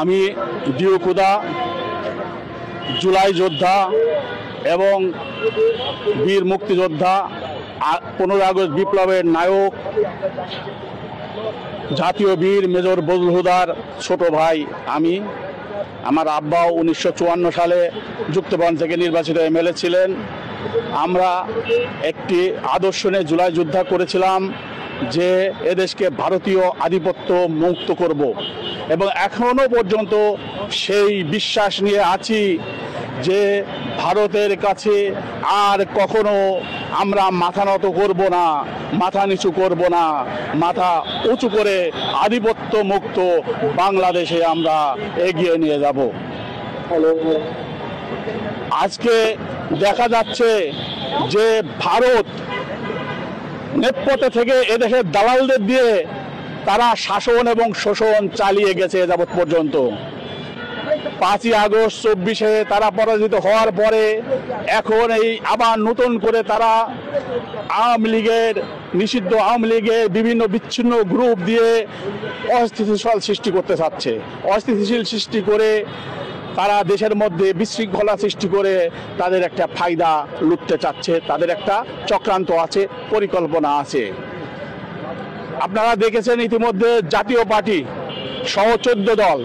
আমি দিওকুদা জুলাই যোদ্ধা এবং বীর মুক্তিযোদ্ধা 15 আগস্ট বিপ্লবের নায়ক জাতীয় বীর মেজর বজলুল হুদার ছোট ভাই। আমার আব্বাও 1954 সালে যুক্তফ্রন্ট থেকে নির্বাচিত এমএলএ ছিলেন। আমরা একটি আদর্শ নিয়ে জুলাই যুদ্ধ করেছিলাম যে এদেশকে ভারতীয় আধিপত্য মুক্ত করব, এবং এখনো পর্যন্ত সেই বিশ্বাস নিয়ে আছি যে ভারতের কাছে আর কখনো আমরা মাথা নত করব না, মাথা নিচু করব না, মাথা উঁচু করে আধিপত্য মুক্ত বাংলাদেশে আমরা এগিয়ে নিয়ে যাব। আজকে দেখা যাচ্ছে যে ভারত নেপথ্যে থেকে এদেশের দালালদের দিয়ে তারা শাসন এবং শোষণ চালিয়ে গেছে যাবৎ পর্যন্ত। 5ই আগস্ট 24-এ তারা পরাজিত হওয়ার পরে এখন এই আবার নতুন করে তারা নিষিদ্ধ আওয়ামী লীগের বিভিন্ন বিচ্ছিন্ন গ্রুপ দিয়ে অস্থিতিশীল সৃষ্টি করতে চাচ্ছে। অস্থিতিশীল সৃষ্টি করে তারা দেশের মধ্যে বিশৃঙ্খলা সৃষ্টি করে তাদের একটা ফায়দা লুটতে চাচ্ছে। তাদের একটা চক্রান্ত আছে, পরিকল্পনা আছে। আপনারা দেখেছেন ইতিমধ্যে জাতীয় পার্টি সহ 14 দল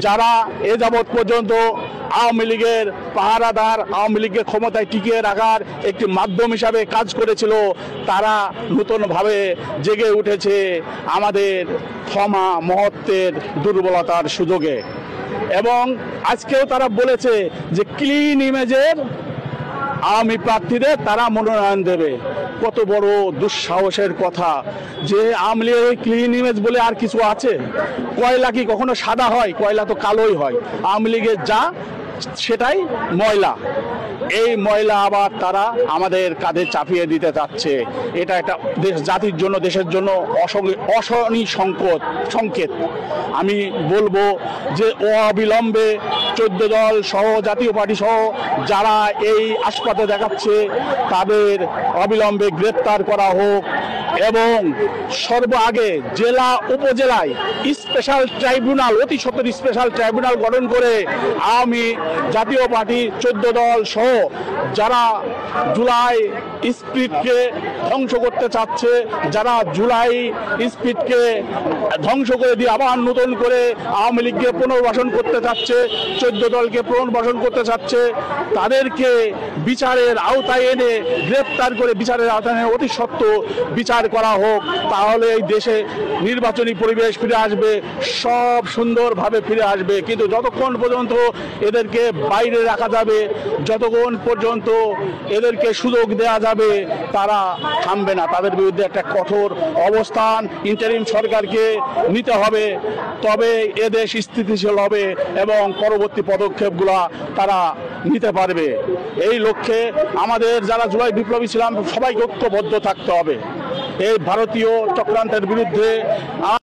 যারা এ যাবৎ পর্যন্ত আওয়ামী লীগের পাহারাদার, আওয়ামী লীগকে ক্ষমতায় টিকিয়ে রাখার একটি মাধ্যম হিসাবে কাজ করেছিল, তারা নতুনভাবে জেগে উঠেছে আমাদের ক্ষমা মহত্বের দুর্বলতার সুযোগে। এবং আজকেও তারা বলেছে যে ক্লিন ইমেজের আওয়ামী প্রার্থীদের তারা মনোনয়ন দেবে। কত বড় দুঃসাহসের কথা যে আওয়ামী লীগের ক্লিন ইমেজ বলে আর কিছু আছে? কয়লা কি কখনো সাদা হয়? কয়লা তো কালোই হয়। আওয়ামী লীগের যা সেটাই ময়লা। এই ময়লা আবার তারা আমাদের কাঁধে চাপিয়ে দিতে চাচ্ছে। এটা একটা জাতির জন্য, দেশের জন্য অশনি সংকেত। আমি বলবো যে অবিলম্বে 14 দল সহ জাতীয় পার্টি সহ যারা এই আস্পাতে দেখাচ্ছে তাদের অবিলম্বে গ্রেপ্তার করা হোক, এবং সর্বাগে জেলা উপজেলায় স্পেশাল ট্রাইব্যুনাল, অতি সত্বর স্পেশাল ট্রাইব্যুনাল গঠন করে জাতীয় পার্টি 14 দল সহ যারা জুলাই স্পিরিটকে ধ্বংস করতে চাচ্ছে, যারা জুলাই স্পিরিটকে ধ্বংস করে দিয়ে আবার নতুন করে আওয়ামী লীগকে পুনর্বাসন করতে চাচ্ছে, 14 দলকে পুনর্বাসন করতে চাচ্ছে, তাদেরকে বিচারের আওতায় এনে গ্রেপ্তার করে বিচারের আওতায় এনে অতি সত্বর বিচার করা হোক। তাহলে এই দেশে নির্বাচনী পরিবেশ ফিরে আসবে, সব সুন্দরভাবে ফিরে আসবে। কিন্তু যতক্ষণ পর্যন্ত এদেরকে বাইরে রাখা যাবে, যতক্ষণ পর্যন্ত এদেরকে সুযোগ দেওয়া যাবে, তারা থামবে না। তাদের বিরুদ্ধে একটা কঠোর অবস্থান ইন্টারিম সরকারকে নিতে হবে, তবে এদেশ স্থিতিশীল হবে এবং পরবর্তী পদক্ষেপগুলো তারা নিতে পারবে। এই লক্ষ্যে আমাদের যারা জুলাই বিপ্লবী ছিলাম সবাইকে ঐক্যবদ্ধ থাকতে হবে এই ভারতীয় চক্রান্তের বিরুদ্ধে।